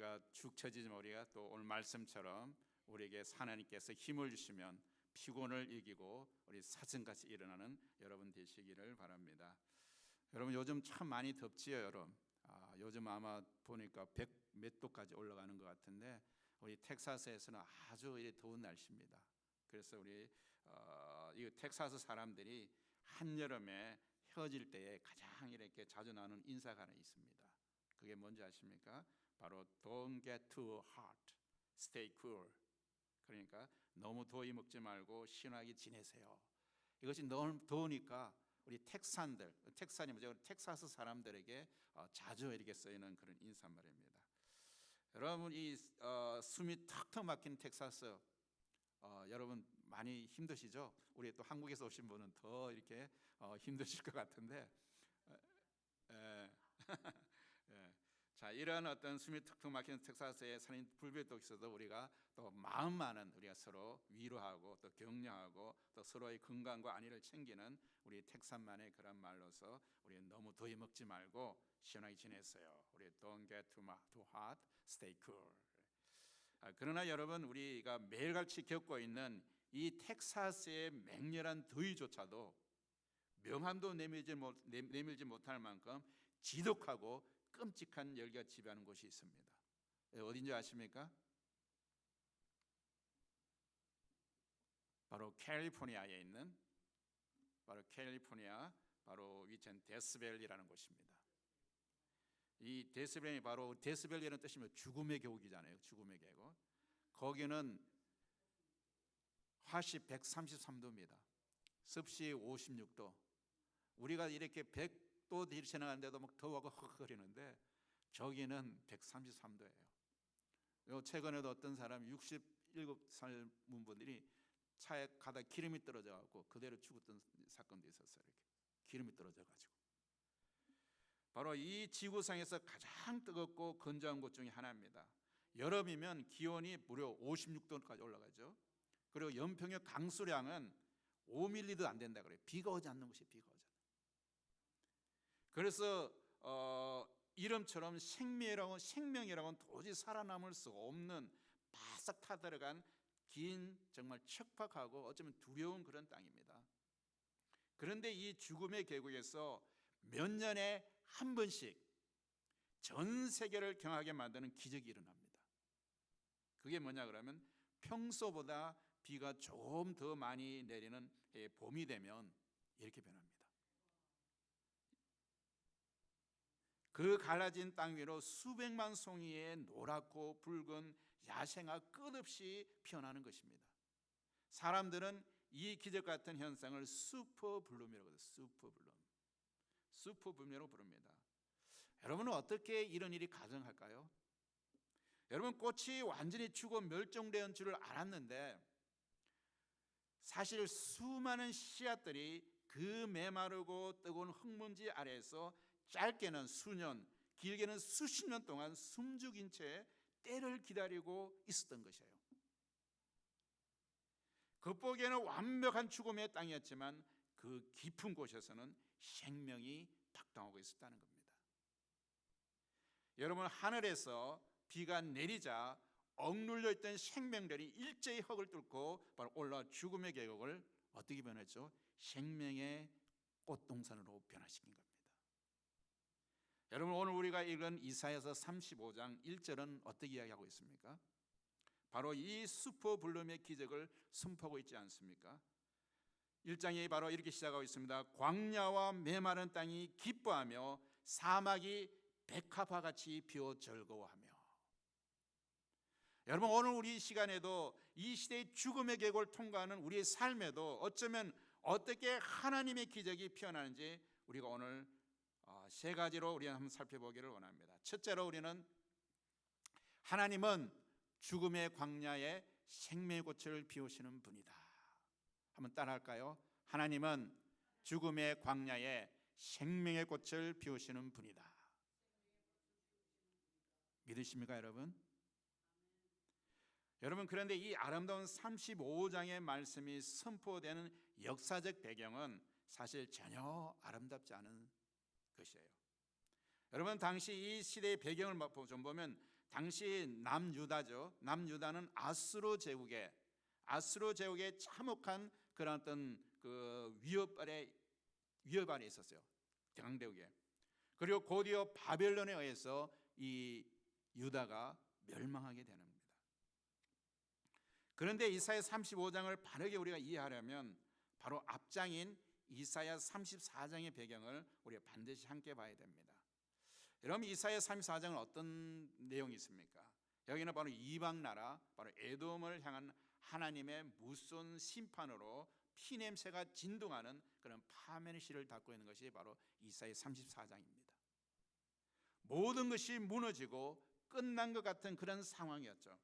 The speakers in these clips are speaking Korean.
우리가 축 처지지만 우리가 또 오늘 말씀처럼 우리에게 하나님께서 힘을 주시면 피곤을 이기고 우리 사슴같이 일어나는 여러분 되시기를 바랍니다. 여러분 요즘 참 많이 덥지요, 여러분. 요즘 아마 보니까 100 몇 도까지 올라가는 것 같은데 우리 텍사스에서는 아주 더운 날씨입니다. 그래서 우리 이 텍사스 사람들이 한여름에 헤어질 때에 가장 이렇게 자주 나누는 인사가 하나 있습니다. 그게 뭔지 아십니까? 바로 Don't get too hot, stay cool. 그러니까 너무 더위 먹지 말고 시원하게 지내세요. 이것이 너무 더우니까 우리 텍산이 뭐죠? 텍사스 사람들에게 자주 이렇게 쓰이는 그런 인사말입니다. 여러분 이 숨이 턱턱 막힌 텍사스 여러분 많이 힘드시죠? 우리 또 한국에서 오신 분은 더 이렇게 힘드실 것 같은데 자, 이런 어떤 숨이 턱턱 막히는 텍사스에 사는 불교도 있어도 우리가 또 마음 많은 우리가 서로 위로하고 또 격려하고 또 서로의 건강과 안위를 챙기는 우리 텍산만의 그런 말로서 우리 너무 더위 먹지 말고 시원하게 지내세요. 우리 Don't get too hot, stay cool. 그러나 여러분 우리가 매일같이 겪고 있는 이 텍사스의 맹렬한 더위조차도 명함도 내밀지 못할 만큼 지독하고 끔찍한 열기가 지배하는 곳이 있습니다. 어딘지 아십니까? 바로 캘리포니아에 있는 바로 위치한 데스밸리라는 곳입니다. 이 데스밸리 바로 데스밸리라는 뜻이면 죽음의 계곡이잖아요. 죽음의 계곡. 거기는 화씨 133도입니다. 습시 56도. 우리가 이렇게 100도 뒤로 지나가는데도 막 더워하고 헉헉거리는데 저기는 133도예요. 최근에도 어떤 사람 67살 분들이 차에 가다 기름이 떨어져 갖고 그대로 죽었던 사건도 있었어요. 이렇게 기름이 떨어져 가지고. 바로 이 지구상에서 가장 뜨겁고 건조한 곳 중에 하나입니다. 여름이면 기온이 무려 56도까지 올라가죠. 그리고 연평균 강수량은 5mm도 안 된다 그래요. 비가 오지 않는 곳이 비가 오지 않는. 그래서 이름처럼 생명이라고는 도저히 살아남을 수 없는 바싹 타들어간 긴 정말 척박하고 어쩌면 두려운 그런 땅입니다. 그런데 이 죽음의 계곡에서 몇 년에 한 번씩 전 세계를 경악하게 만드는 기적이 일어납니다. 그게 뭐냐 그러면 평소보다 비가 조금 더 많이 내리는 봄이 되면 이렇게 변합니다. 그 갈라진 땅 위로 수백만 송이의 노랗고 붉은 야생화 끝없이 피어나는 것입니다. 사람들은 이 기적 같은 현상을 슈퍼블룸이라고 해요. 슈퍼블룸이라고 부릅니다. 여러분은 어떻게 이런 일이 가능할까요? 여러분 꽃이 완전히 죽어 멸종된 줄을 알았는데 사실 수많은 씨앗들이 그 메마르고 뜨거운 흙먼지 아래에서 짧게는 수년, 길게는 수십 년 동안 숨죽인 채 때를 기다리고 있었던 것이에요. 겉보기에는 완벽한 죽음의 땅이었지만 그 깊은 곳에서는 생명이 작동하고 있었다는 겁니다. 여러분 하늘에서 비가 내리자 억눌려 있던 생명들이 일제히 흙을 뚫고 바로 올라와 죽음의 계곡을 어떻게 변했죠? 생명의 꽃동산으로 변화시킨 겁니다. 여러분 오늘 우리가 읽은 이사야서 35장 1절은 어떻게 이야기하고 있습니까? 바로 이 슈퍼블룸의 기적을 선포하고 있지 않습니까? 1장이 바로 이렇게 시작하고 있습니다. 광야와 메마른 땅이 기뻐하며 사막이 백합화같이 피어 즐거워하며. 여러분 오늘 우리 시간에도 이 시대의 죽음의 계곡을 통과하는 우리의 삶에도 어쩌면 어떻게 하나님의 기적이 피어나는지 우리가 오늘 세 가지로 우리는 한번 살펴보기를 원합니다. 첫째로 우리는 하나님은 죽음의 광야에 생명의 꽃을 피우시는 분이다. 한번 따라할까요? 하나님은 죽음의 광야에 생명의 꽃을 피우시는 분이다. 믿으십니까 여러분? 여러분 그런데 이 아름다운 35장의 말씀이 선포되는 역사적 배경은 사실 전혀 아름답지 않은 것이에요. 여러분 당시 이 시대의 배경을 좀 보면 당시 남유다죠. 남유다는 아수르 제국의 참혹한 그런 어떤 그 위협 아래 있었어요. 강대국에. 그리고 곧이어 바벨론에 의해서 이 유다가 멸망하게 되는 겁니다. 그런데 이사야 35장을 바르게 우리가 이해하려면 바로 앞장인 이사야 34장의 배경을 우리가 반드시 함께 봐야 됩니다. 여러분, 이사야 34장은 어떤 내용이 있습니까? 여기는 바로 이방 나라, 바로 에돔을 향한 하나님의 무서운 심판으로 피냄새가 진동하는 그런 파멸의 시를 담고 있는 것이 바로 이사야 34장입니다. 모든 것이 무너지고 끝난 것 같은 그런 상황이었죠.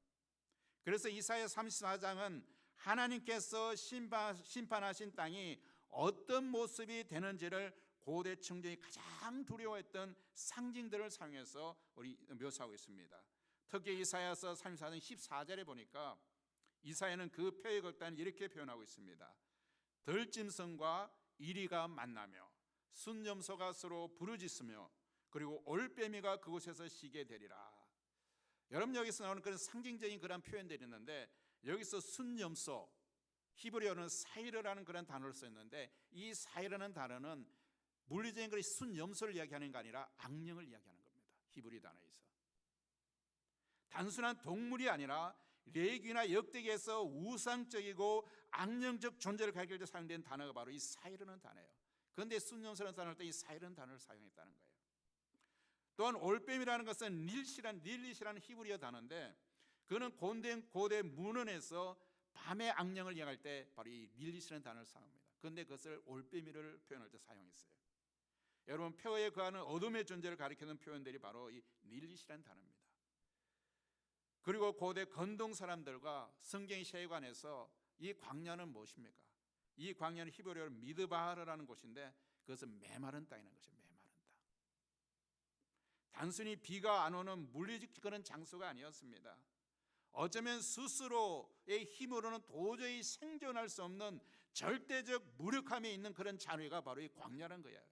그래서 이사야 34장은 하나님께서 심판하신 땅이 어떤 모습이 되는지를 고대 청중이 가장 두려워했던 상징들을 사용해서 우리 묘사하고 있습니다. 특히 이사야서 34장 14절에 보니까 이사야는 그 표의 극단을 이렇게 표현하고 있습니다. 들짐승과 이리가 만나며 순염소가 서로 부르짖으며 그리고 올빼미가 그곳에서 쉬게 되리라. 여러분, 여기서 나오는 그런 상징적인 그런 표현들이 있는데, 여기서 순염소, 히브리어는 사이르라는 그런 단어를 썼는데, 이 사이르라는 단어는 물리적인 그런 순염소를 이야기하는 게 아니라 악령을 이야기하는 겁니다. 히브리 단어에서 단순한 동물이 아니라 레위기나 역대기에서 우상적이고 악령적 존재를 가리킬 때 사용된 단어가 바로 이 사이르는 단어예요. 그런데 순염소라는 단어를 때 이 사이르는 단어를 사용했다는 거예요. 또한 올빼미라는 것은 릴릿이라는 히브리어 단어인데, 그는 고대 문헌에서 밤의 악령을 이야기할 때 바로 이 릴릿이라는 단어를 사용합니다. 그런데 그것을 올빼미를 표현할 때 사용했어요. 여러분, 폐허에 거하는 어둠의 존재를 가리키는 표현들이 바로 이 릴릿이라는 단어입니다. 그리고 고대 건동 사람들과 성경의 세계관에서 이 광야는 무엇입니까? 이 광야는 히브리어로 미드바하르라는 곳인데, 그것은 메마른 땅이라는 것이에요. 메마른 땅. 단순히 비가 안 오는 물리적 그런 장소가 아니었습니다. 어쩌면 스스로의 힘으로는 도저히 생존할 수 없는 절대적 무력함이 있는 그런 잔해가 바로 이 광야라는 거예요.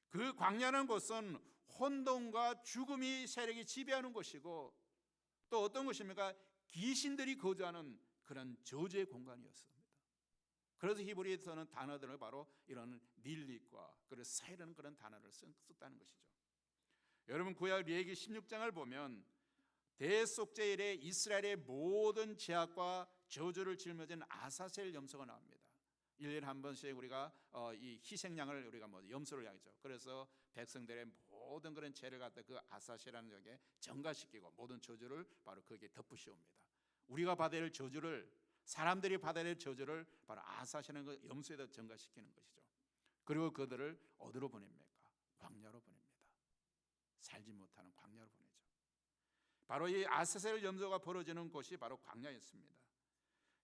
그 광야라는 곳은 혼돈과 죽음이 세력이 지배하는 곳이고, 또 어떤 곳입니까? 귀신들이 거주하는 그런 저주의 공간이었습니다. 그래서 히브리에서는 단어들을 바로 이런 닐릿과 그리고 사이라는 그런 단어를 썼다는 것이죠. 여러분, 구약 레위기 16장을 보면 대속죄 이래 이스라엘의 모든 죄악과 저주를 짊어진 아사셀 염소가 나옵니다. 1년에 한 번씩 우리가 이 희생양을 우리가 염소를 하죠. 그래서 백성들의 모든 그런 죄를 갖다 그 아사셀이라는 적에 전가시키고 모든 저주를 바로 거기에 덮으시옵니다. 우리가 받아야 할 저주를, 사람들이 받아야 할 저주를 바로 아사셀이라는 그 염소에다 전가시키는 것이죠. 그리고 그들을 어디로 보냅니까? 광야로 보냅니다. 살지 못하는 광야로 보내죠. 바로 이 아사셀 염소가 벌어지는 곳이 바로 광야였습니다.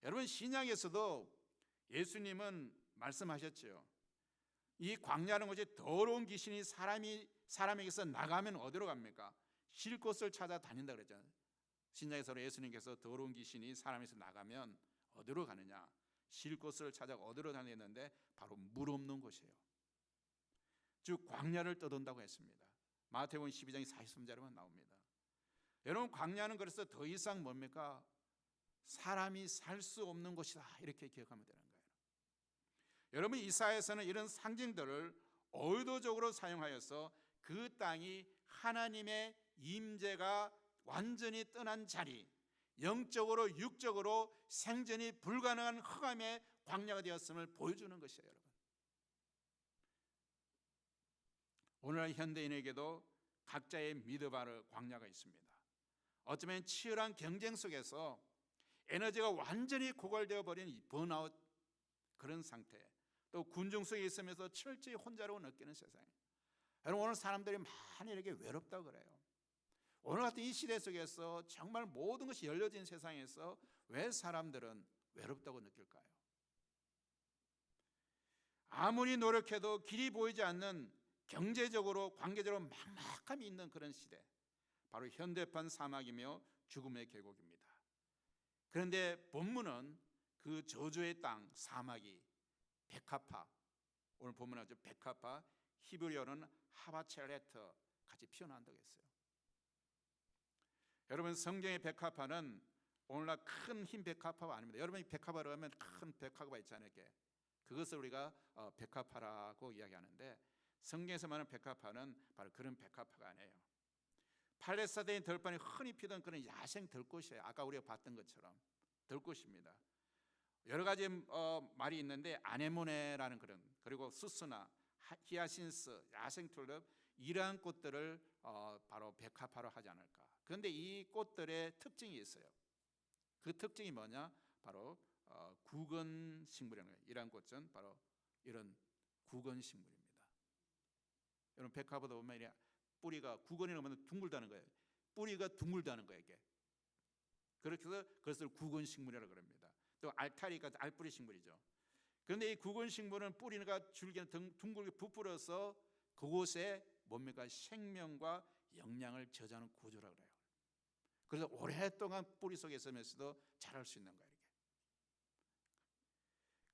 여러분, 신약에서도 예수님은 말씀하셨죠. 이 광야는 곳이 더러운 귀신이 사람에게서 나가면 어디로 갑니까? 쉴 곳을 찾아 다닌다 그랬잖아요. 신약에서 예수님께서 더러운 귀신이 사람에게서 나가면 어디로 가느냐? 쉴 곳을 찾아 어디로 다녔는데 바로 물 없는 곳이에요. 즉 광야를 떠돈다고 했습니다. 마태복음 12장 43절에만 나옵니다. 여러분, 광야는 그래서 더 이상 뭡니까? 사람이 살 수 없는 곳이다, 이렇게 기억하면 되는 거예요. 여러분, 이사야에서는 이런 상징들을 의도적으로 사용하여서 그 땅이 하나님의 임재가 완전히 떠난 자리, 영적으로 육적으로 생존이 불가능한 흑암의 광야가 되었음을 보여주는 것이에요. 여러분, 오늘날 현대인에게도 각자의 미드바르 광야가 있습니다. 어쩌면 치열한 경쟁 속에서 에너지가 완전히 고갈되어 버린 번아웃 그런 상태, 또 군중 속에 있으면서 철저히 혼자로 느끼는 세상. 여러분, 오늘 사람들이 많이 이렇게 외롭다고 그래요. 오늘 같은 이 시대 속에서 정말 모든 것이 열려진 세상에서 왜 사람들은 외롭다고 느낄까요? 아무리 노력해도 길이 보이지 않는 경제적으로 관계적으로 막막함이 있는 그런 시대, 바로 현대판 사막이며 죽음의 계곡입니다. 그런데 본문은 그 저주의 땅 사막이 베카파, 오늘 본문에 나오죠. 베카파, 히브리어는 하바첼레트 같이 표현한다고 했어요. 여러분 성경의 백합화는 오늘날 큰 흰 백합화가 아닙니다. 여러분이 백합화로 하면 큰 백합화가 있잖아요. 이렇게. 그것을 우리가 백합화라고 이야기하는데 성경에서 말하는 백합화는 바로 그런 백합화가 아니에요. 팔레스타인 들판에 흔히 피던 그런 야생 들꽃이에요. 아까 우리가 봤던 것처럼 들꽃입니다. 여러 가지 말이 있는데 아네모네라는 그런, 그리고 수스나 히아신스, 야생 튤립 이러한 꽃들을 바로 백합화로 하지 않을까. 그런데 이 꽃들의 특징이 있어요. 그 특징이 뭐냐? 바로 구근식물이라는 거예요. 이러한 꽃은 바로 이런 구근식물입니다. 여러분 백합화도 보면 이래 뿌리가 구근이라고 하면 둥글다는 거예요. 뿌리가 둥글다는 거예요. 이게. 그렇게 해서 그것을 구근식물이라고 그럽니다. 또 알타리가 알뿌리 식물이죠. 그런데 이 구근식물은 뿌리가 줄기는 둥글게 부풀어서 그곳에 뭡니까? 생명과 영양을 저장하는 구조라 그래요. 그래서 오랫동안 뿌리 속에 있으면서도 자랄 수 있는 거예요. 이렇게.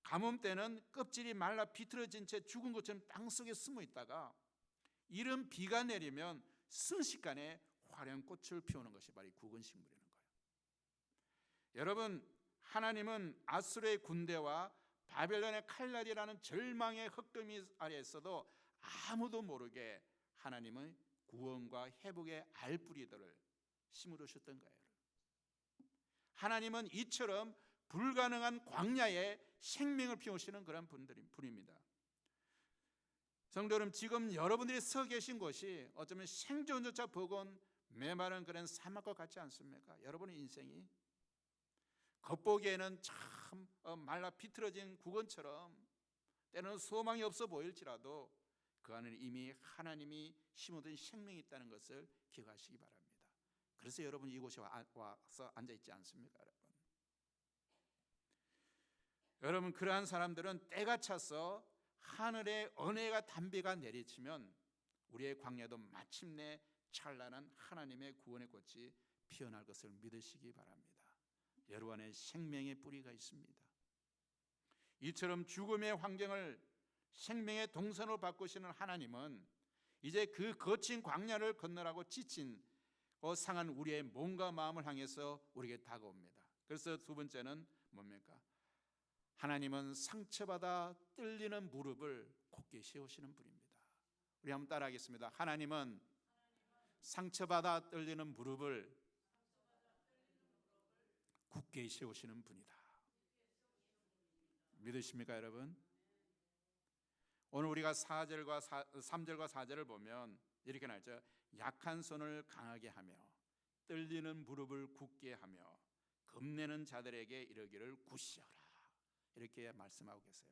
가뭄 때는 껍질이 말라 비틀어진 채 죽은 것처럼 땅 속에 숨어 있다가 이른 비가 내리면 순식간에 화려한 꽃을 피우는 것이 바로 이 구근식물이라는 거예요. 여러분, 하나님은 아수르의 군대와 바벨론의 칼날이라는 절망의 흑더미 아래에 있어도 아무도 모르게 하나님은 구원과 회복의 알뿌리들을 심으셨던 거예요. 하나님은 이처럼 불가능한 광야에 생명을 피우시는 그런 분입니다. 성도 여러분, 지금 여러분들이 서 계신 곳이 어쩌면 생존조차 버거운 메마른 그런 사막과 같지 않습니까? 여러분의 인생이 겉보기에는 참 말라 비틀어진 구건처럼 때로는 소망이 없어 보일지라도 그 안에는 이미 하나님이 심어둔 생명이 있다는 것을 기억하시기 바랍니다. 그래서 여러분이 이곳에 와서 앉아있지 않습니까? 여러분 그러한 사람들은 때가 차서 하늘의 은혜가 단비가 내리치면 우리의 광야도 마침내 찬란한 하나님의 구원의 꽃이 피어날 것을 믿으시기 바랍니다. 여러분 안에 생명의 뿌리가 있습니다. 이처럼 죽음의 환경을 생명의 동산으로 바꾸시는 하나님은 이제 그 거친 광야를 건너라고 지친 상한 우리의 몸과 마음을 향해서 우리에게 다가옵니다. 그래서 두 번째는 뭡니까? 하나님은 상처받아 떨리는 무릎을 굳게 세우시는 분입니다. 우리 한번 따라하겠습니다. 하나님은 상처받아 떨리는 무릎을 굳게 세우시는 분이다. 믿으십니까 여러분? 오늘 우리가 3절과 4절을 보면 이렇게 나왔죠. 약한 손을 강하게 하며 떨리는 무릎을 굳게 하며 겁내는 자들에게 이르기를 굳시어라. 이렇게 말씀하고 계세요.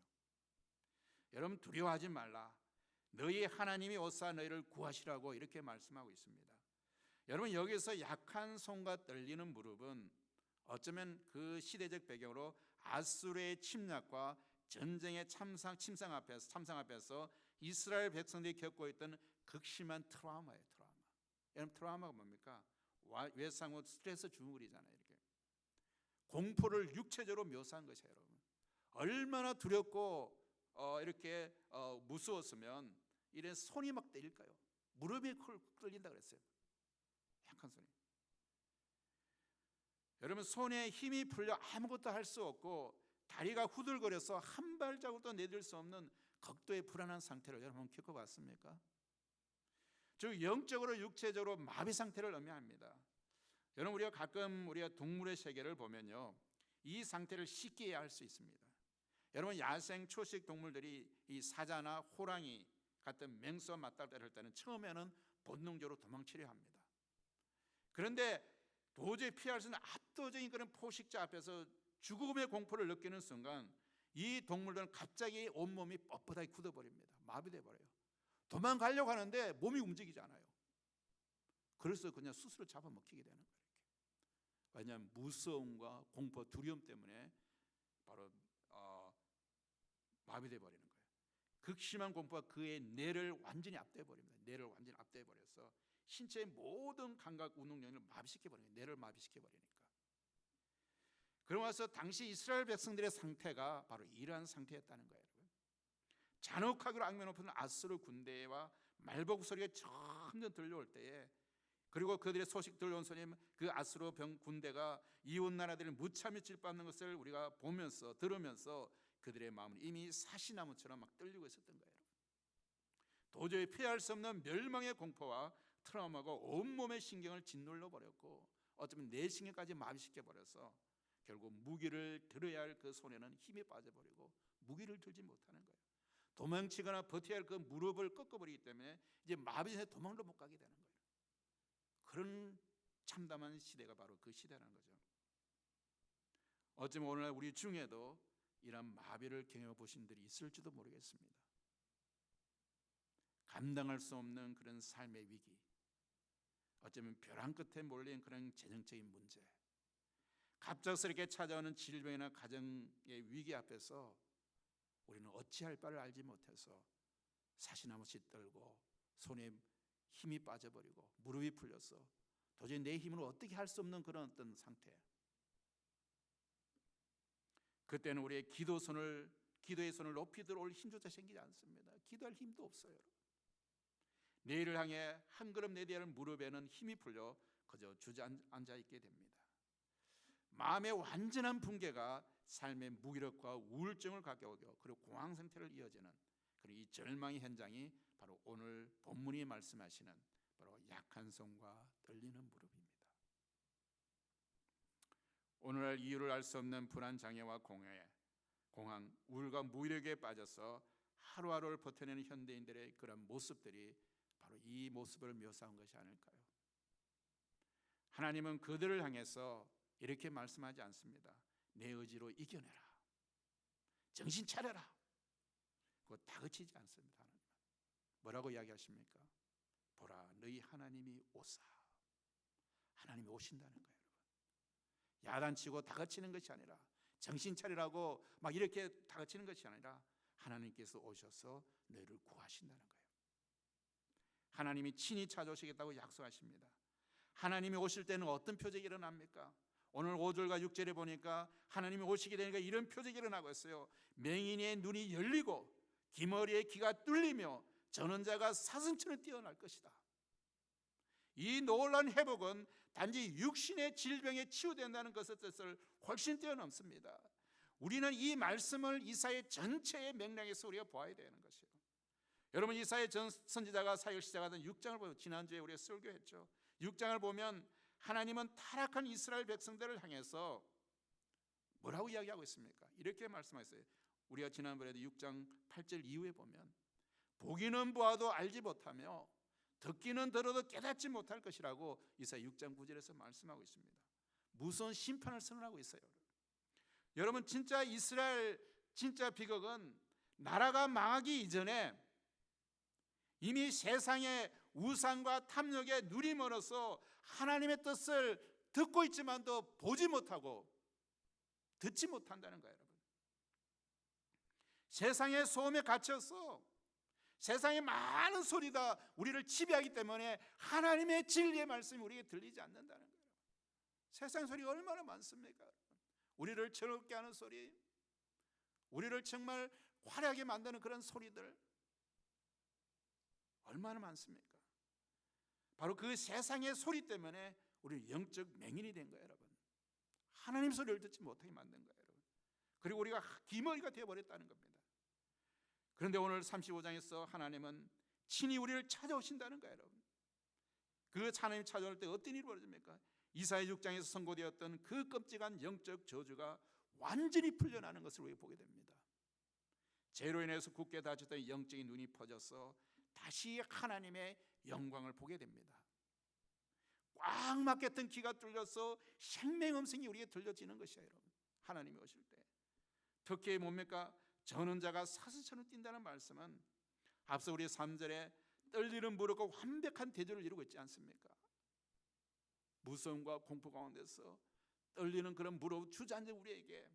여러분 두려워하지 말라. 너희 하나님이 오사 너희를 구하시라고 이렇게 말씀하고 있습니다. 여러분 여기서 약한 손과 떨리는 무릎은 어쩌면 그 시대적 배경으로 아수르의 침략과 전쟁의 침상 앞에서 이스라엘 백성들이 겪고 있던 극심한 트라우마예요. 여러분 트라우마가 뭡니까? 외상 후 스트레스 증후군이잖아요. 이렇게 공포를 육체적으로 묘사한 것이에요. 여러분 얼마나 두렵고 이렇게 무서웠으면 이런 손이 막 떨릴까요? 무릎이 떨린다 그랬어요. 약한 손이. 여러분 손에 힘이 풀려 아무것도 할 수 없고 다리가 후들거려서 한 발자국도 내딜 수 없는 극도의 불안한 상태를 여러분 겪어봤습니까? 즉 영적으로 육체적으로 마비 상태를 의미합니다. 여러분 우리가 가끔 우리가 동물의 세계를 보면요 이 상태를 쉽게 이해할 수 있습니다. 여러분 야생 초식 동물들이 이 사자나 호랑이 같은 맹수와 맞닥뜨릴 때는 처음에는 본능적으로 도망치려 합니다. 그런데 도저히 피할 수 없는 압도적인 그런 포식자 앞에서 죽음의 공포를 느끼는 순간 이 동물들은 갑자기 온몸이 뻣뻣하게 굳어버립니다. 마비돼 버려요. 도망가려고 하는데 몸이 움직이지 않아요. 그래서 그냥 스스로 잡아먹히게 되는 거예요. 왜냐하면 무서움과 공포, 두려움 때문에 바로 마비돼 버리는 거예요. 극심한 공포가 그의 뇌를 완전히 압도해 버립니다. 뇌를 완전히 압도해 버려서 신체의 모든 감각 운동력을 마비시켜 버리는 거예요. 뇌를 마비시켜 버리니까. 그러고 나서 당시 이스라엘 백성들의 상태가 바로 이러한 상태였다는 거예요. 잔혹하기로 악명 높은 아수르 군대와 말복 소리가 점점 들려올 때에 그리고 그들의 소식 들려온 손이 그 아수르 병 군대가 이웃 나라들을 무참히 질밟는 것을 우리가 보면서 들으면서 그들의 마음은 이미 사시나무처럼 막 떨리고 있었던 거예요. 도저히 피할 수 없는 멸망의 공포와 트라우마가 온몸의 신경을 짓눌러 버렸고 어쩌면 내 신경까지 마비시켜 버려서 결국 무기를 들어야 할 그 손에는 힘이 빠져버리고 무기를 들지 못하는 거예요. 도망치거나 버텨야 할 그 무릎을 꺾어버리기 때문에 이제 마비해서 도망도 못 가게 되는 거예요. 그런 참담한 시대가 바로 그 시대라는 거죠. 어쩌면 오늘날 우리 중에도 이런 마비를 경험해 보신 분들이 있을지도 모르겠습니다. 감당할 수 없는 그런 삶의 위기, 어쩌면 벼랑 끝에 몰린 그런 재정적인 문제, 갑작스럽게 찾아오는 질병이나 가정의 위기 앞에서 우리는 어찌할 바를 알지 못해서 사시나무씩 떨고 손에 힘이 빠져버리고 무릎이 풀려서 도저히 내 힘으로 어떻게 할 수 없는 그런 어떤 상태. 그때는 우리의 기도의 손을 높이 들어올 힘조차 생기지 않습니다. 기도할 힘도 없어요. 내일을 향해 한 걸음 내디딜 무릎에는 힘이 풀려 그저 주저앉아 있게 됩니다. 마음의 완전한 붕괴가 삶의 무기력과 우울증을 가져오고 그리고 공황 상태를 이어지는 그런 이 절망의 현장이 바로 오늘 본문이 말씀하시는 바로 약한 손과 떨리는 무릎입니다. 오늘날 이유를 알 수 없는 불안, 장애와 공황, 우울과 무력에 빠져서 하루하루를 버텨내는 현대인들의 그런 모습들이 바로 이 모습을 묘사한 것이 아닐까요? 하나님은 그들을 향해서 이렇게 말씀하지 않습니다. 내 의지로 이겨내라, 정신 차려라, 그거 다그치지 않습니다. 하나님은 뭐라고 이야기하십니까? 보라, 너희 하나님이 오사. 하나님이 오신다는 거예요. 야단치고 다그치는 것이 아니라, 정신 차리라고 막 이렇게 다그치는 것이 아니라 하나님께서 오셔서 너희를 구하신다는 거예요. 하나님이 친히 찾아오시겠다고 약속하십니다. 하나님이 오실 때는 어떤 표적이 일어납니까? 오늘 5절과 6절에 보니까 하나님이 오시게 되니까 이런 표적이 일어나고 있어요. 맹인의 눈이 열리고 기머리의 귀가 뚫리며 전원자가 사슴처럼 뛰어날 것이다. 이 놀라운 회복은 단지 육신의 질병에 치유된다는 것의 뜻을 훨씬 뛰어넘습니다. 우리는 이 말씀을 이사야 전체의 맥락에서 우리가 보아야 되는 것이에요. 여러분, 이사야 선지자가 사역을 시작하던 6장을 보면, 지난주에 우리가 설교했죠. 6장을 보면 하나님은 타락한 이스라엘 백성들을 향해서 뭐라고 이야기하고 있습니까? 이렇게 말씀하셨어요. 우리가 지난번에도 6장 8절 이후에 보면 보기는 보아도 알지 못하며 듣기는 들어도 깨닫지 못할 것이라고 이사야 6장 9절에서 말씀하고 있습니다. 무서운 심판을 선언하고 있어요. 여러분, 진짜 이스라엘 진짜 비극은 나라가 망하기 이전에 이미 세상의 우상과 탐욕에 눈이 멀어서 하나님의 뜻을 듣고 있지만도 보지 못하고 듣지 못한다는 거예요. 여러분, 세상의 소음에 갇혀서 세상의 많은 소리가 우리를 지배하기 때문에 하나님의 진리의 말씀이 우리에게 들리지 않는다는 거예요. 세상 소리가 얼마나 많습니까? 우리를 즐겁게 하는 소리, 우리를 정말 화려하게 만드는 그런 소리들 얼마나 많습니까? 바로 그 세상의 소리 때문에 우리 영적 맹인이 된 거예요. 여러분, 하나님 소리를 듣지 못하게 만든 거예요. 여러분. 그리고 우리가 기머리가 되어버렸다는 겁니다. 그런데 오늘 35장에서 하나님은 친히 우리를 찾아오신다는 거예요. 여러분, 그 하나님 찾아올 때 어떤 일이 벌어집니까? 이사야 6장에서 선고되었던 그 끔찍한 영적 저주가 완전히 풀려나는 것을 우리가 보게 됩니다. 죄로 인해서 굳게 닫혔던 영적인 눈이 퍼져서 다시 하나님의 영광을 보게 됩니다. 꽉 막혔던 귀가 뚫려서 생명 음성이 우리에게 들려지는 것이에요. 여러분, 하나님이 오실 때 특히 뭡니까? 전원자가 사슴처럼 뛴다는 말씀은 앞서 우리 3절에 떨리는 무릎과 완벽한 대조를 이루고 있지 않습니까? 무서움과 공포 가운데서 떨리는 그런 무릎 주저앉은 우리에게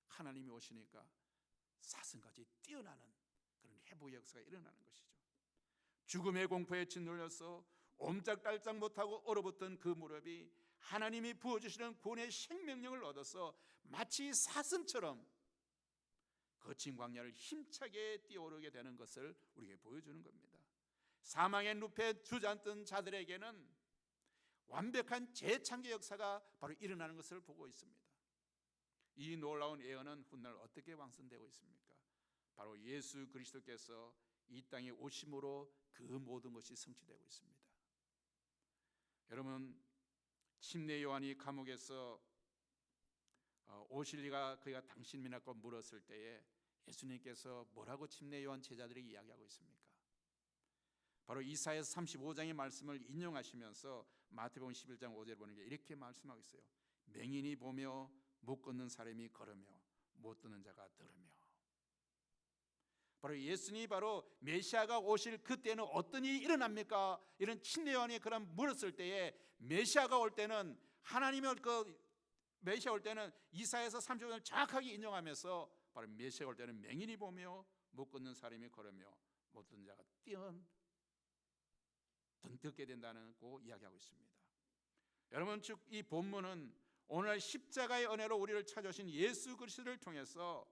하나님이 오시니까 사슴같이 뛰어나는 그런 회복 역사가 일어나는 것이죠. 죽음의 공포에 짓눌려서 옴짝달짝 못하고 얼어붙던 그 무릎이 하나님이 부어주시는 구원의 생명력을 얻어서 마치 사슴처럼 거친 광야를 힘차게 뛰어오르게 되는 것을 우리에게 보여주는 겁니다. 사망의 늪에 주저앉던 자들에게는 완벽한 재창조 역사가 바로 일어나는 것을 보고 있습니다. 이 놀라운 예언은 훗날 어떻게 완성되고 있습니까? 바로 예수 그리스도께서 이 땅에 오심으로 그 모든 것이 성취되고 있습니다. 여러분, 침례 요한이 감옥에서 오실 리가 그가 당신 믿냐고 물었을 때에 예수님께서 뭐라고 침례 요한 제자들에게 이야기하고 있습니까? 바로 이사야서 35장의 말씀을 인용하시면서 마태복음 11장 5절에 보는 게 이렇게 말씀하고 있어요. 맹인이 보며 못 걷는 사람이 걸으며 못 듣는 자가 들으며. 바로 예수님이 바로 메시아가 오실 그때는 어떤 일이 일어납니까? 이런 침례 요한이 그런 물었을 때에 메시아가 올 때는 하나님의 메시아 올 때는 이사야서 35장을 정확하게 인용하면서 바로 메시아 올 때는 맹인이 보며 못 걷는 사람이 걸으며 못 듣는 자가 듣게 된다는 거 이야기하고 있습니다. 여러분, 즉 이 본문은 오늘 십자가의 은혜로 우리를 찾아오신 예수 그리스도를 통해서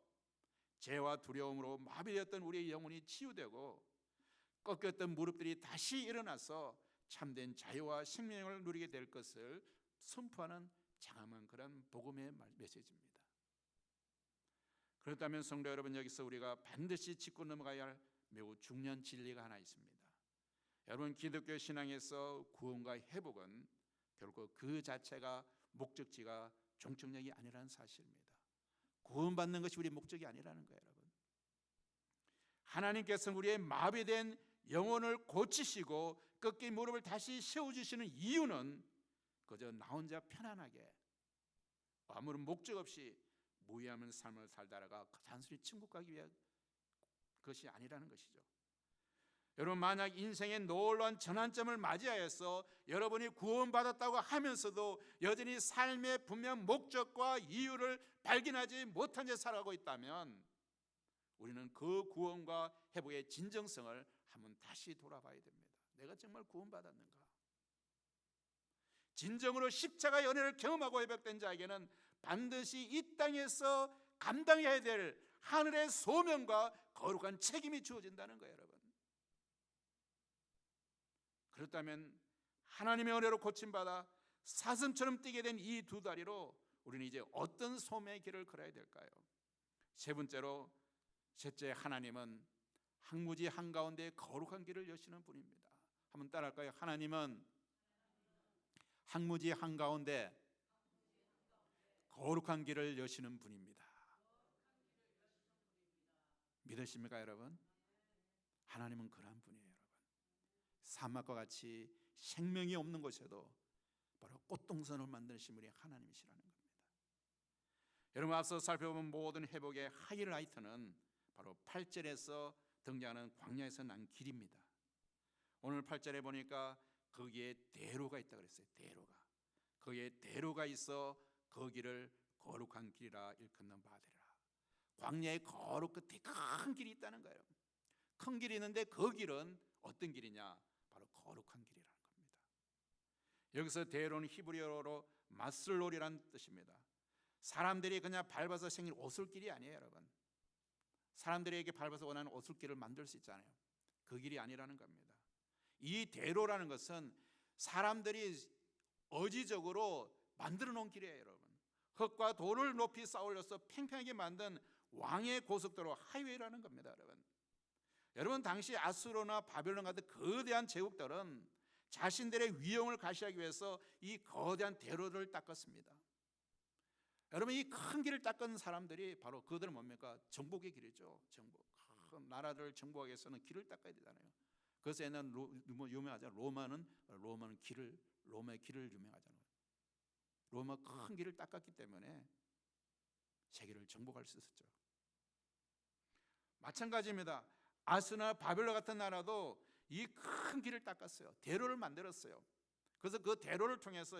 죄와 두려움으로 마비되었던 우리의 영혼이 치유되고 꺾였던 무릎들이 다시 일어나서 참된 자유와 생명을 누리게 될 것을 선포하는 장엄한 그런 복음의 메시지입니다. 그렇다면 성도 여러분, 여기서 우리가 반드시 짚고 넘어가야 할 매우 중요한 진리가 하나 있습니다. 여러분, 기독교 신앙에서 구원과 회복은 결국 그 자체가 목적지가 종착역이 아니라는 사실입니다. 구원받는 것이 우리의 목적이 아니라는 거예요. 여러분, 하나님께서 우리의 마비된 영혼을 고치시고 꺾인 무릎을 다시 세워주시는 이유는 그저 나 혼자 편안하게 아무런 목적 없이 무의미한 삶을 살다가 단순히 천국 가기 위한 것이 아니라는 것이죠. 여러분, 만약 인생의 놀라운 전환점을 맞이하여서 여러분이 구원받았다고 하면서도 여전히 삶의 분명 목적과 이유를 발견하지 못한 채 살아가고 있다면 우리는 그 구원과 회복의 진정성을 한번 다시 돌아봐야 됩니다. 내가 정말 구원받았는가? 진정으로 십자가의 은혜를 경험하고 회복된 자에게는 반드시 이 땅에서 감당해야 될 하늘의 소명과 거룩한 책임이 주어진다는 거예요. 여러분, 그렇다면 하나님의 은혜로 고침받아 사슴처럼 뛰게 된 이 두 다리로 우리는 이제 어떤 소명의 길을 걸어야 될까요? 세 번째로, 셋째, 하나님은 항무지 한가운데 거룩한 길을 여시는 분입니다. 한번 따라할까요? 하나님은 항무지 한가운데 거룩한 길을 여시는 분입니다. 믿으십니까, 여러분? 하나님은 그러한 분이에요. 여러분, 사막과 같이 생명이 없는 곳에도 바로 꽃동산을 만드신 분이 하나님이시라는 겁니다. 여러분, 앞서 살펴본 모든 회복의 하이라이트는 바로 8절에서 등장하는 광야에서 난 길입니다. 오늘 8절에 보니까 거기에 대로가 있다고 그랬어요. 대로가. 거기에 대로가 있어 거기를 거룩한 길이라 일컫는 바되라. 광야의 거룩 끝에 큰 길이 있다는 거예요. 큰 길이 있는데 그 길은 어떤 길이냐? 바로 거룩한 길이라는 겁니다. 여기서 대로는 히브리어로 마슬롤이라는 뜻입니다. 사람들이 그냥 밟아서 생긴 오솔길이 아니에요. 여러분, 사람들에게 밟아서 원하는 오솔길을 만들 수 있잖아요. 그 길이 아니라는 겁니다. 이 대로라는 것은 사람들이 의지적으로 만들어 놓은 길이에요. 여러분, 흙과 돌을 높이 쌓아올려서 팽팽하게 만든 왕의 고속도로 하이웨이라는 겁니다. 여러분, 당시 아수르나 바벨론 같은 거대한 제국들은 자신들의 위용을 가시하기 위해서 이 거대한 대로를 닦았습니다. 여러분, 이 큰 길을 닦은 사람들이 바로 그들은 뭡니까? 정복의 길이죠. 정복. 큰 나라들을 정복하기 위해서는 길을 닦아야 되잖아요. 그래서 옛날 유명하잖아요. 로마의 길을 유명하잖아요. 로마 큰 길을 닦았기 때문에 세계를 정복할 수 있었죠. 마찬가지입니다. 아수르나 바벨론 같은 나라도 이 큰 길을 닦았어요. 대로를 만들었어요. 그래서 그 대로를 통해서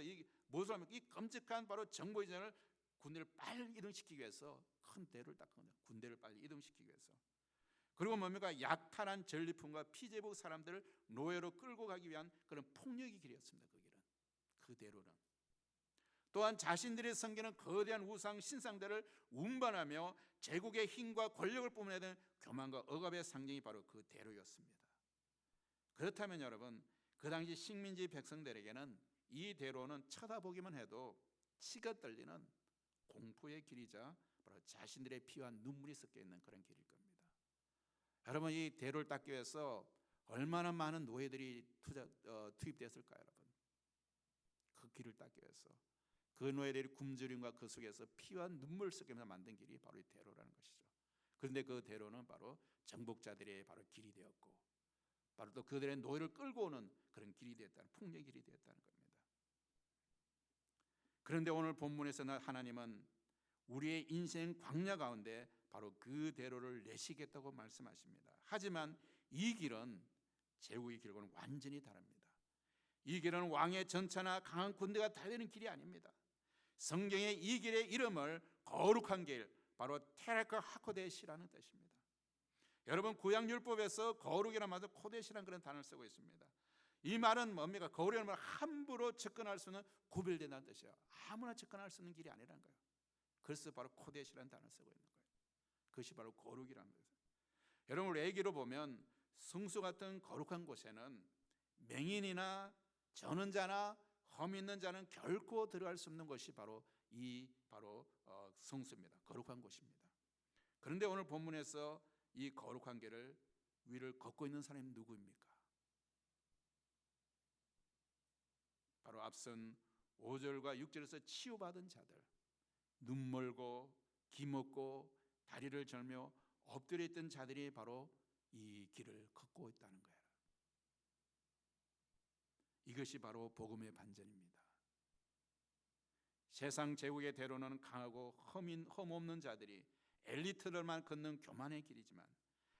무엇을 하면 이 끔찍한 바로 정복전을 군대를 빨리 이동시키기 위해서 큰 대로를 닦은 겁니다. 군대를 빨리 이동시키기 위해서. 그리고 뭡니까? 약탈한 전리품과 피제복 사람들을 노예로 끌고 가기 위한 그런 폭력의 길이었습니다. 그 길은, 그 대로는. 또한 자신들이 섬기는 거대한 우상 신상들을 운반하며 제국의 힘과 권력을 뿜어내는 교만과 억압의 상징이 바로 그 대로였습니다. 그렇다면 여러분, 그 당시 식민지 백성들에게는 이 대로는 쳐다보기만 해도 치가 떨리는 공포의 길이자 바로 자신들의 피와 눈물이 섞여 있는 그런 길일 겁니다. 여러분, 이 대로를 닦기 위해서 얼마나 많은 노예들이 투입됐을까요, 여러분? 그 길을 닦기 위해서 그 노예들이 굶주림과 그 속에서 피와 눈물 섞이면서 만든 길이 바로 이 대로라는 것이죠. 그런데 그 대로는 바로 정복자들의 바로 길이 되었고, 바로 또 그들의 노예를 끌고 오는 그런 길이 되었다는, 풍요의 길이 되었다는 겁니다. 그런데 오늘 본문에서 하나님은 우리의 인생 광야 가운데 바로 그 대로를 내시겠다고 말씀하십니다. 하지만 이 길은 제국의 길과는 완전히 다릅니다. 이 길은 왕의 전차나 강한 군대가 달리는 길이 아닙니다. 성경의 이 길의 이름을 거룩한 길, 바로 테라크 하코데시라는 뜻입니다. 여러분, 구약율법에서 거룩이라는 말도 코데시라는 그런 단어를 쓰고 있습니다. 이 말은 뭡니까? 거룩이라는 말은 함부로 접근할 수 있는, 구별된다는 뜻이에요. 아무나 접근할 수 있는 길이 아니라는 거예요. 그래서 바로 코데시라는 단어를 쓰고 있는 거예요. 그것이 바로 거룩이라는 거예요. 여러분, 우리 애기로 보면 성수 같은 거룩한 곳에는 맹인이나 전원자나 험 있는 자는 결코 들어갈 수 없는 것이 바로 성수입니다. 거룩한 곳입니다. 그런데 오늘 본문에서 이 거룩한 길을 위를 걷고 있는 사람이 누구입니까? 바로 앞선 5절과 6절에서 치유받은 자들, 눈 멀고 기먹고 다리를 절며 엎드려 있던 자들이 바로 이 길을 걷고 있다는 거예요. 이것이 바로 복음의 반전입니다. 세상 제국의 대로는 강하고 흠 없는 자들이, 엘리트들만 걷는 교만의 길이지만,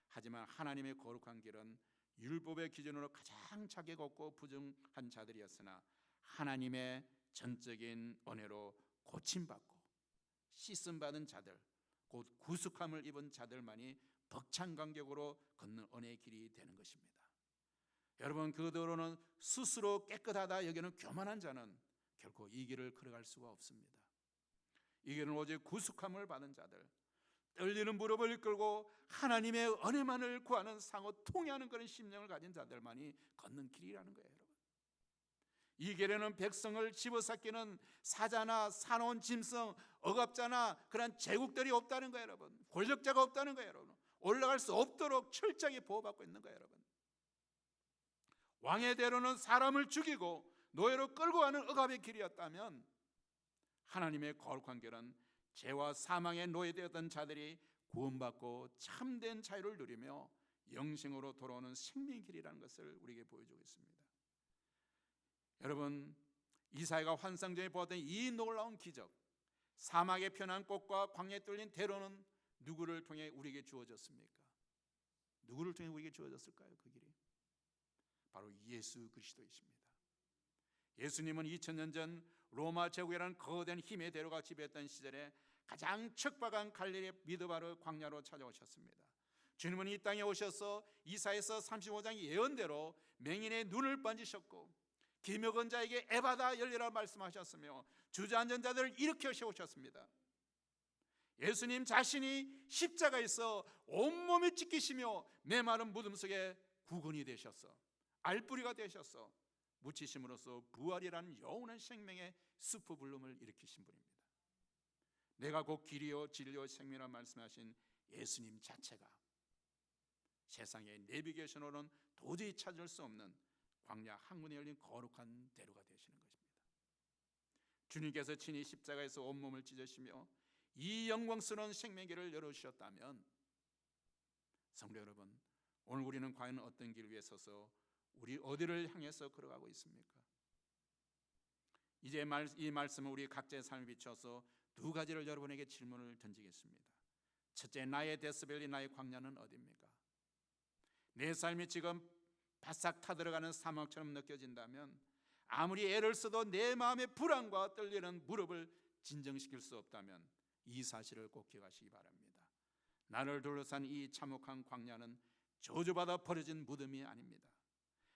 하지만 하나님의 거룩한 길은 율법의 기준으로 가장 작게 걷고 부정한 자들이었으나 하나님의 전적인 은혜로 고침받고 씻음받은 자들, 곧 구속함을 입은 자들만이 벅찬 간격으로 걷는 은혜의 길이 되는 것입니다. 여러분, 그 도로는 스스로 깨끗하다 여기는 교만한 자는 결코 이 길을 걸어갈 수가 없습니다. 이 길은 오직 구속함을 받은 자들, 떨리는 무릎을 이끌고 하나님의 은혜만을 구하는 상호 통회하는 그런 심령을 가진 자들만이 걷는 길이라는 거예요. 여러분, 이 길에는 백성을 집어삼키는 사자나 사나운 짐승, 억압자나 그런 제국들이 없다는 거예요. 여러분, 권력자가 없다는 거예요. 여러분, 올라갈 수 없도록 철저하게 보호받고 있는 거예요. 여러분, 왕의 대로는 사람을 죽이고 노예로 끌고 가는 억압의 길이었다면 하나님의 거룩한 길은 죄와 사망의 노예되었던 자들이 구원받고 참된 자유를 누리며 영생으로 돌아오는 생명의 길이라는 것을 우리에게 보여주고 있습니다. 여러분, 이사야가 환상 중에 보았던 이 놀라운 기적, 사막에 펴난 꽃과 광야에 뚫린 대로는 누구를 통해 우리에게 주어졌습니까? 누구를 통해 우리에게 주어졌을까요? 그 길이 바로 예수 그리스도이십니다. 예수님은 2000년 전 로마 제국이라는 거대한 힘의 대로가 지배했던 시절에 가장 척박한 갈릴리 미드바르 광야로 찾아오셨습니다. 주님은 이 땅에 오셔서 이사야서 35장 예언대로 맹인의 눈을 번지셨고 기먹은 자에게 에바다 열리라 말씀하셨으며 주저앉은 자들을 일으켜 세우셨습니다. 예수님 자신이 십자가에서 온몸이 찢기시며 메마른 무덤 속에 구근이 되셔서 알뿌리가 되셔서 묻히심으로써 부활이라는 영원한 생명의 수포불름을 일으키신 분입니다. 내가 곧 길이요 진리요 생명이라 말씀하신 예수님 자체가 세상에 내비게이션으로는 도저히 찾을 수 없는 광야 항문에 열린 거룩한 대로가 되시는 것입니다. 주님께서 친히 십자가에서 온몸을 찢으시며 이 영광스러운 생명길을 열어주셨다면, 성도 여러분, 오늘 우리는 과연 어떤 길 위에 서서 우리 어디를 향해서 걸어가고 있습니까? 이제 이 말씀은 우리 각자의 삶에 비춰서 두 가지를 여러분에게 질문을 던지겠습니다. 첫째, 나의 데스밸리, 나의 광야는 어디입니까? 내 삶이 지금 바싹 타들어가는 사막처럼 느껴진다면, 아무리 애를 써도 내 마음의 불안과 떨리는 무릎을 진정시킬 수 없다면 이 사실을 꼭 기억하시기 바랍니다. 나를 둘러싼 이 참혹한 광야는 저주받아 버려진 무덤이 아닙니다.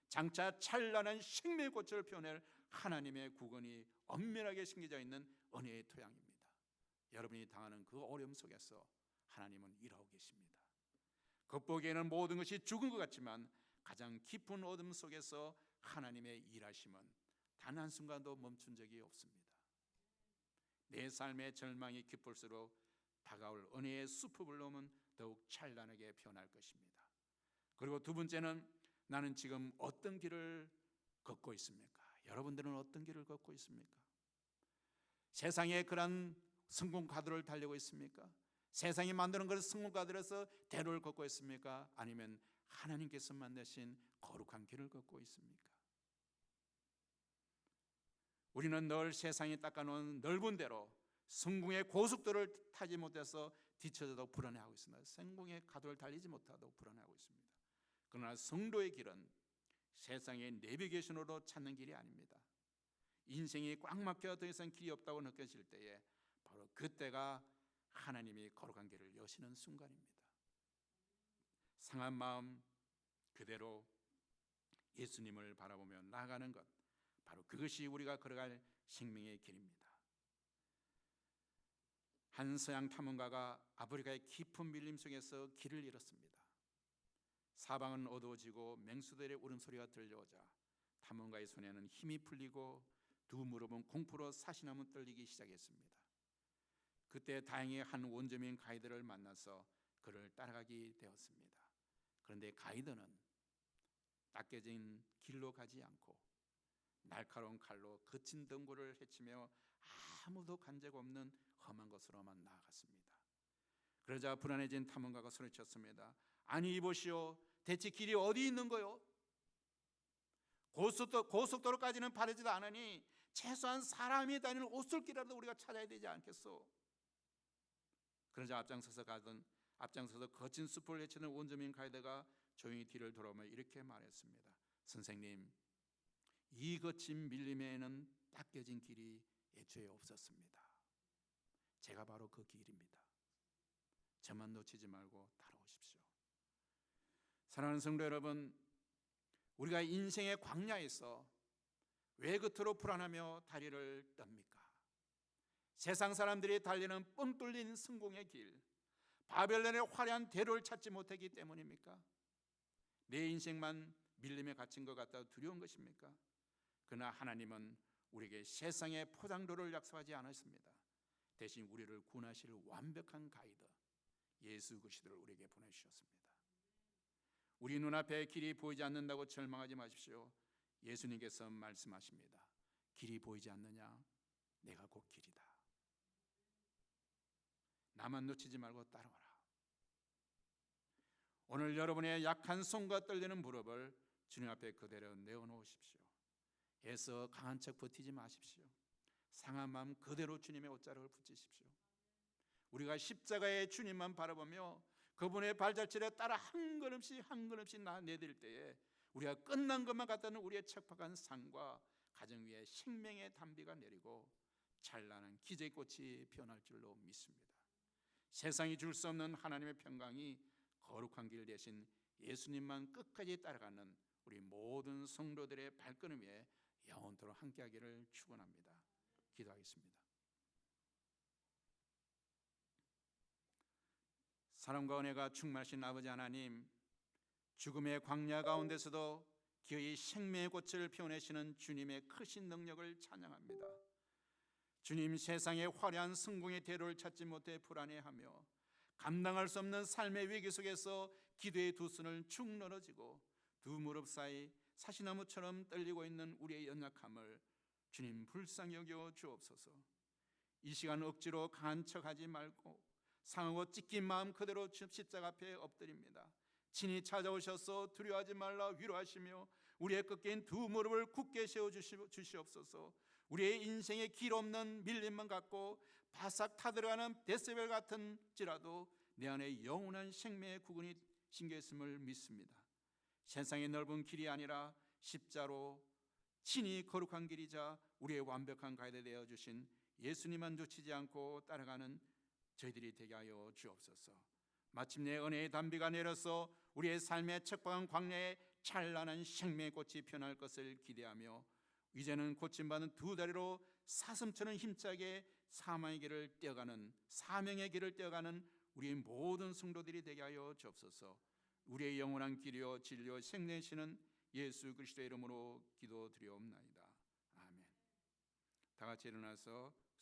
장차 찬란한 생명의 꽃을 피워낼 하나님의 구원이 엄밀하게 심겨져 있는 은혜의 토양입니다. 여러분이 당하는 그 어려움 속에서 하나님은 일하고 계십니다. 겉보기에는 모든 것이 죽은 것 같지만 가장 깊은 어둠 속에서 하나님의 일하심은 단 한순간도 멈춘 적이 없습니다. 내 삶의 절망이 깊을수록 다가올 은혜의 수풀을 더욱 찬란하게 변할 것입니다. 그리고 두 번째는 나는 지금 어떤 길을 걷고 있습니까? 여러분들은 어떤 길을 걷고 있습니까? 세상에 그런 성공 가도를 달리고 있습니까? 세상이 만드는 걸 성공 가도에서 대로를 걷고 있습니까? 아니면 하나님께서 만드신 거룩한 길을 걷고 있습니까? 우리는 늘 세상이 닦아놓은 넓은 대로 성공의 고속도로를 타지 못해서 뒤처져도 불안해하고 있습니다. 성공의 가도를 달리지 못하도 불안해하고 있습니다. 그러나 성도의 길은 세상의 내비게이션으로 찾는 길이 아닙니다. 인생이 꽉 막혀 더 이상 길이 없다고 느껴질 때에 바로 그때가 하나님이 거룩한 길을 여시는 순간입니다. 상한 마음 그대로 예수님을 바라보며 나아가는 것, 바로 그것이 우리가 걸어갈 생명의 길입니다. 한 서양 탐험가가 아프리카의 깊은 밀림 속에서 길을 잃었습니다. 사방은 어두워지고 맹수들의 울음소리가 들려오자 탐험가의 손에는 힘이 풀리고 두 무릎은 공포로 사시나무 떨리기 시작했습니다. 그때 다행히 한 원주민 가이드를 만나서 그를 따라가게 되었습니다. 그런데 가이드는 닦여진 길로 가지 않고 날카로운 칼로 거친 덩굴을 헤치며 아무도 간 적 없는 험한 곳으로만 나아갔습니다. 그러자 불안해진 탐험가가 소리쳤습니다. 아니 이보시오, 대체 길이 어디 있는 거요? 고속도로까지는 바르지도 않으니 최소한 사람이 다니는 오솔길이라도 우리가 찾아야 되지 않겠소? 그러자 앞장서서 거친 숲을 헤치는 원주민 가이드가 조용히 뒤를 돌아오며 이렇게 말했습니다. 선생님, 이 거친 밀림에는 닦여진 길이 애초에 없었습니다. 제가 바로 그 길입니다. 저만 놓치지 말고 따라오십시오. 사랑하는 성도 여러분, 우리가 인생의 광야에서 왜 그토록 불안하며 다리를 떱니까? 세상 사람들이 달리는 뻥 뚫린 성공의 길, 바벨론의 화려한 대로를 찾지 못하기 때문입니까? 내 인생만 밀림에 갇힌 것 같아 두려운 것입니까? 그러나 하나님은 우리에게 세상의 포장도를 약속하지 않았습니다. 대신 우리를 구원하실 완벽한 가이드 예수 그리스도를 우리에게 보내주셨습니다. 우리 눈앞에 길이 보이지 않는다고 절망하지 마십시오. 예수님께서 말씀하십니다. 길이 보이지 않느냐? 내가 곧 길이다. 나만 놓치지 말고 따라와라. 오늘 여러분의 약한 손과 떨리는 무릎을 주님 앞에 그대로 내어놓으십시오. 애써 강한 척 버티지 마십시오. 상한 마음 그대로 주님의 옷자락을 붙이십시오. 우리가 십자가의 주님만 바라보며 그분의 발자취에 따라 한 걸음씩 한 걸음씩 내딜 때에 우리가 끝난 것만 같다는 우리의 척박한 삶과 가정 위에 생명의 단비가 내리고 찬란한 기적의 꽃이 피어날 줄로 믿습니다. 세상이 줄 수 없는 하나님의 평강이 거룩한 길 대신 예수님만 끝까지 따라가는 우리 모든 성도들의 발걸음 위에 영원토록 함께하기를 축원합니다. 기도하겠습니다. 사랑과 은혜가 충만하신 아버지 하나님, 죽음의 광야 가운데서도 기어이 생명의 꽃을 피워내시는 주님의 크신 능력을 찬양합니다. 주님, 세상의 화려한 성공의 대로를 찾지 못해 불안해하며 감당할 수 없는 삶의 위기 속에서 기도의 두 손을 축 늘어지고 두 무릎 사이 사시나무처럼 떨리고 있는 우리의 연약함을 주님 불쌍히 여겨 주옵소서. 이 시간 억지로 강한 척하지 말고 상하고 찢긴 마음 그대로 십자가 앞에 엎드립니다. 친히 찾아오셔서 두려워하지 말라 위로하시며 우리의 꺾인 두 무릎을 굳게 세워 주시옵소서. 우리의 인생에 길 없는 밀림만 갖고 바싹 타들어가는 데스벨 같은지라도 내 안에 영원한 생명의 구근이 심겨있음을 믿습니다. 세상의 넓은 길이 아니라 십자로 친히 거룩한 길이자 우리의 완벽한 가이드 되어 주신 예수님만 놓치지 않고 따라가는 저희들이 되게 하여 주옵소서. 마침내 은혜의 단비가 내려서 우리의 삶의 척박한 광야에 찬란한 생명의 꽃이 피어날 것을 기대하며 이제는 고침받은 두 다리로 사슴처럼 힘차게 사망의 길을 뛰어가는 사명의 길을 뛰어가는 우리의 모든 성도들이 되게 하여 주옵소서. 우리의 영원한 길이요 진리요 생명이시는 예수 그리스도의 이름으로 기도드리옵나이다. 아멘. 다 같이 일어나서